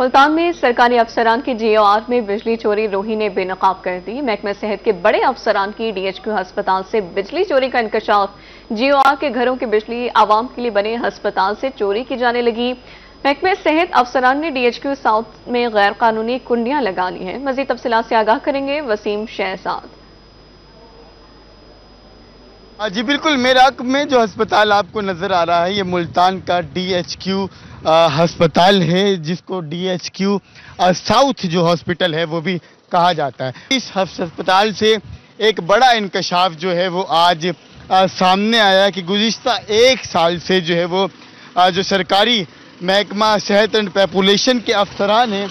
मुल्तान में सरकारी अफसरान की जीओआर में बिजली चोरी रोही ने बेनकाब कर दी। महकमा सेहत के बड़े अफसरान की डीएचक्यू अस्पताल से बिजली चोरी का इंकशाफ। जीओआर के घरों की बिजली आवाम के लिए बने अस्पताल से चोरी की जाने लगी। महकमा सेहत अफसरान ने डीएचक्यू साउथ में गैर कानूनी कुंडियां लगा ली हैं। मजीद तफसीलात से आगाह करेंगे वसीम शहजाद। जी बिल्कुल, मेरे हक में जो अस्पताल आपको नजर आ रहा है ये मुल्तान का डीएचक्यू अस्पताल है, जिसको डीएचक्यू साउथ जो हॉस्पिटल है वो भी कहा जाता है। इस अस्पताल से एक बड़ा इंकशाफ जो है वो आज सामने आया कि गुज़िश्ता एक साल से जो है वो जो सरकारी महकमा सेहत एंड पॉपुलेशन के अफसरान हैं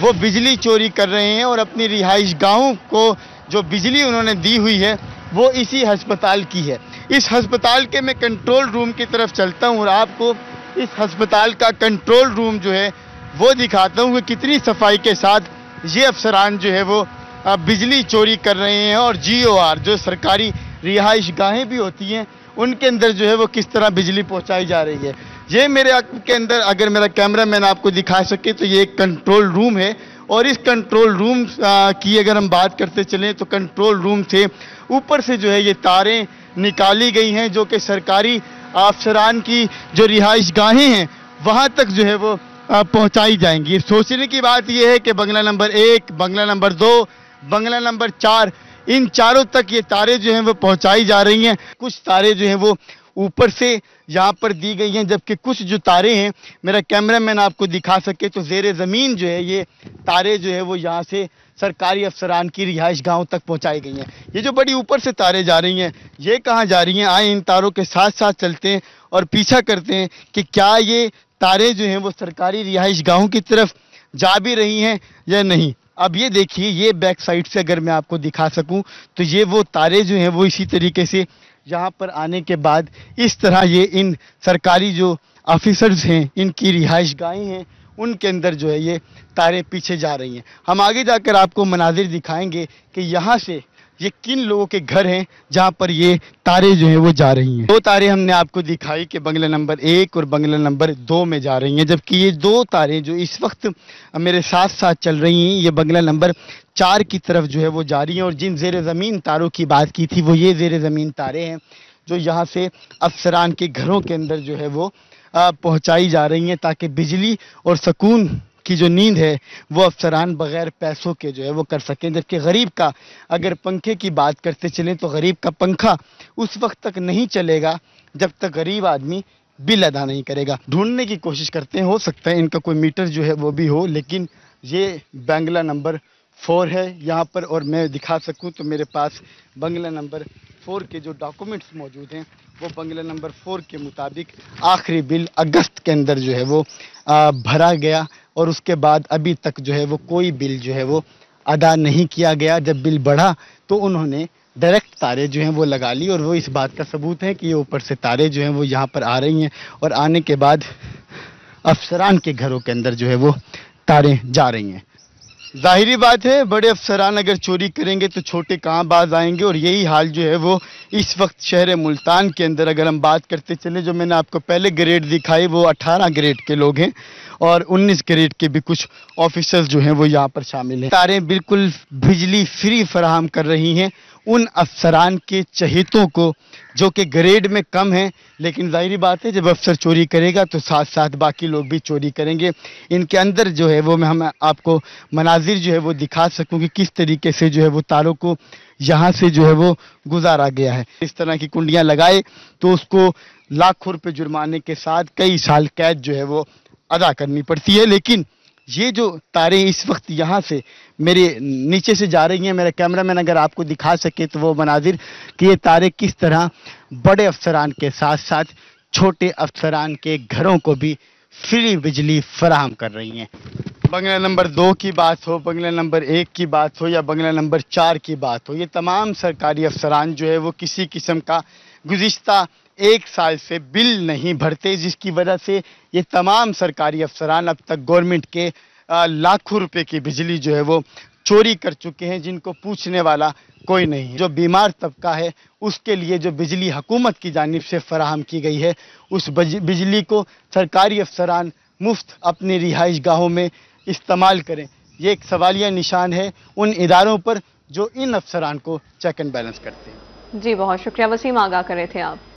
वो बिजली चोरी कर रहे हैं और अपनी रिहाइश गाहों को जो बिजली उन्होंने दी हुई है वो इसी अस्पताल की है। इस अस्पताल के मैं कंट्रोल रूम की तरफ चलता हूँ और आपको इस अस्पताल का कंट्रोल रूम जो है वो दिखाता हूँ कि कितनी सफाई के साथ ये अफसरान जो है वो बिजली चोरी कर रहे हैं और जीओआर जो सरकारी रिहाइश गाहें भी होती हैं उनके अंदर जो है वो किस तरह बिजली पहुंचाई जा रही है। ये मेरे के अंदर अगर मेरा कैमरा मैन आपको दिखा सके तो ये एक कंट्रोल रूम है और इस कंट्रोल रूम की अगर हम बात करते चलें तो कंट्रोल रूम से ऊपर से जो है ये तारें निकाली गई हैं जो कि सरकारी अफसरान की जो रिहाइश गाहें हैं वहाँ तक जो है वो पहुँचाई जाएंगी। सोचने की बात यह है कि बंगला नंबर 1, बंगला नंबर 2, बंगला नंबर 4, इन चारों तक ये तारें जो हैं वो पहुँचाई जा रही हैं। कुछ तारें जो हैं वो ऊपर से यहाँ पर दी गई हैं, जबकि कुछ जो तारें हैं मेरा कैमरामैन आपको दिखा सके तो ज़ेरे ज़मीन जो है ये तारें जो है वो यहाँ से सरकारी अफसरान की रिहाइश गाहों तक पहुँचाई गई हैं। ये जो बड़ी ऊपर से तारें जा रही हैं ये कहाँ जा रही हैं? आए इन तारों के साथ साथ चलते हैं और पीछा करते हैं कि क्या ये तारें जो हैं वो सरकारी रिहाइश गाहों की तरफ जा भी रही हैं या नहीं। अब ये देखिए, ये बैक साइड से अगर मैं आपको दिखा सकूं तो ये वो तारें जो हैं वो इसी तरीके से यहाँ पर आने के बाद इस तरह ये इन सरकारी जो ऑफिसर्स हैं इनकी रिहाइश गाहें हैं उनके अंदर जो है ये तारें पीछे जा रही हैं। हम आगे जाकर आपको मनाजिर दिखाएंगे कि यहाँ से ये किन लोगों के घर हैं जहाँ पर ये तारें जो हैं वो जा रही हैं। दो तारें हमने आपको दिखाई कि बंगला नंबर 1 और बंगला नंबर 2 में जा रही हैं, जबकि ये दो तारें जो इस वक्त मेरे साथ साथ चल रही हैं ये बंगला नंबर 4 की तरफ जो है वो जा रही हैं। और जिन ज़ेरे ज़मीन तारों की बात की थी वो ये ज़ेरे ज़मीन तारें हैं जो यहाँ से अफसरान के घरों के अंदर जो है वो पहुँचाई जा रही हैं ताकि बिजली और सुकून की जो नींद है वो अफसरान बगैर पैसों के जो है वो कर सकें। जबकि गरीब का अगर पंखे की बात करते चलें तो गरीब का पंखा उस वक्त तक नहीं चलेगा जब तक गरीब आदमी बिल अदा नहीं करेगा। ढूंढने की कोशिश करते हैं, हो सकता है इनका कोई मीटर जो है वो भी हो, लेकिन ये बंगला नंबर 4 है यहाँ पर। और मैं दिखा सकूँ तो मेरे पास बंगला नंबर 4 के जो डॉक्यूमेंट्स मौजूद हैं वो बंगला नंबर 4 के मुताबिक आखिरी बिल अगस्त के अंदर जो है वो भरा गया और उसके बाद अभी तक जो है वो कोई बिल जो है वो अदा नहीं किया गया। जब बिल बढ़ा तो उन्होंने डायरेक्ट तारें जो हैं वो लगा ली और वो इस बात का सबूत है कि ये ऊपर से तारें जो हैं वो यहाँ पर आ रही हैं और आने के बाद अफसरान के घरों के अंदर जो है वो तारें जा रही हैं। जाहिरी बात है बड़े अफसरान अगर चोरी करेंगे तो छोटे कहाँ बाज आएंगे और यही हाल जो है वो इस वक्त शहर मुल्तान के अंदर अगर हम बात करते चले, जो मैंने आपको पहले ग्रेड दिखाई वो 18 ग्रेड के लोग हैं और 19 ग्रेड के भी कुछ ऑफिसर्स जो हैं वो यहाँ पर शामिल हैं। तारें बिल्कुल बिजली फ्री फराहम कर रही हैं उन अफसरान के चहेतों को जो कि ग्रेड में कम हैं, लेकिन जाहिर बात है जब अफसर चोरी करेगा तो साथ साथ बाकी लोग भी चोरी करेंगे। इनके अंदर जो है वो मैं हम आपको मनाजिर जो है वो दिखा सकूँ कि किस तरीके से जो है वो तारों को यहाँ से जो है वो गुजारा गया है। इस तरह की कुंडियाँ लगाए तो उसको लाखों रुपये जुर्माने के साथ कई साल कैद जो है वो अदा करनी पड़ती है। लेकिन ये जो तारें इस वक्त यहाँ से मेरे नीचे से जा रही हैं, मेरा कैमरामैन अगर आपको दिखा सके तो वो मनाजिर कि ये तारें किस तरह बड़े अफसरान के साथ साथ छोटे अफसरान के घरों को भी फ्री बिजली फराहम कर रही हैं। बंगला नंबर 2 की बात हो, बंगला नंबर 1 की बात हो या बंगला नंबर 4 की बात हो, ये तमाम सरकारी अफसरान जो है वो किसी किस्म का गुज़िश्ता एक साल से बिल नहीं भरते, जिसकी वजह से ये तमाम सरकारी अफसरान अब तक गवर्नमेंट के लाखों रुपए की बिजली जो है वो चोरी कर चुके हैं, जिनको पूछने वाला कोई नहीं है। जो बीमार तबका है उसके लिए जो बिजली हुकूमत की जानिब से फराहम की गई है उस बिजली को सरकारी अफसरान मुफ्त अपनी रिहाइश गाहों में इस्तेमाल करें। ये एक सवालिया निशान है उन इदारों पर जो इन अफसरान को चेक एंड बैलेंस करते हैं। जी बहुत शुक्रिया वसीम, आगाह कर रहे थे आप।